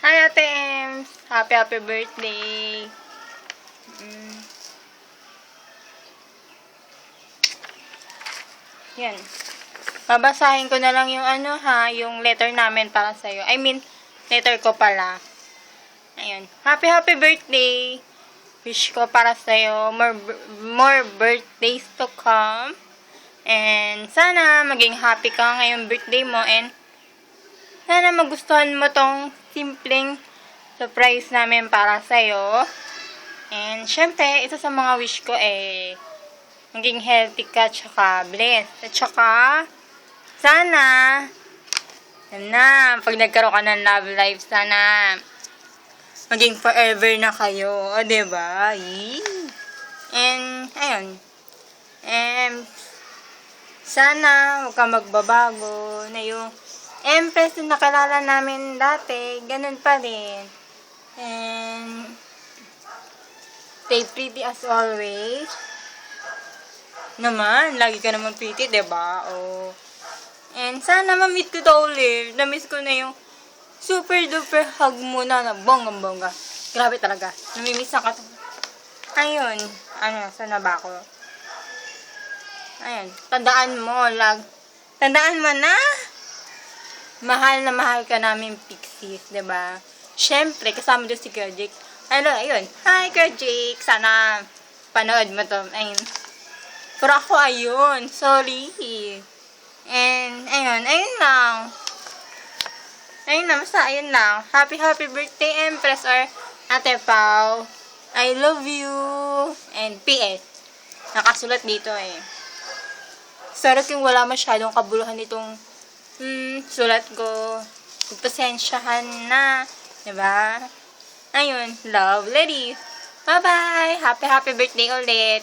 Hi, Ate Ems! Happy birthday! Mm. Yan. Babasahin ko na lang yung yung letter namin para sa'yo. I mean, letter ko pala. Ayun. Happy birthday! Wish ko para sa'yo more birthdays to come. And sana maging happy ka ngayong birthday mo. And sana magustuhan mo tong simpleng surprise namin para sa'yo. And syempre, isa sa mga wish ko maging healthy ka tsaka blessed. At tsaka, sana, pag nagkaroon ka ng love life, sana maging forever na kayo. O, diba? And, ayun. And, sana huwag ka magbabago na yung Empress na nakalala namin dati, ganun pa rin. And, stay pretty as always. Naman, lagi ka naman pretty, diba? Oh. And sana ma-meet ko to ulit. Na-miss ko na yung super duper hug mo na bonggang-bongga. Grabe talaga. Namimiss na ka. Ayun. Sana ba ako? Ayun. Tandaan mo na. Mahal na mahal ka namin, Pixies, diba? Syempre, kasama doon si Girl Jake. Ayun. Hi, Girl Jake. Sana panood mo to. Ayun. Pero ako, ayun. Sorry. And, ayun lang. Basta ayun lang. Happy birthday, Empress or Ate Pao. I love you. And PS. Nakasulat dito Sorry kung wala masyadong kabuluhan itong sulat ko. Pasensyahan na. Diba? Ayun. Love, ladies. Bye-bye. Happy birthday ulit.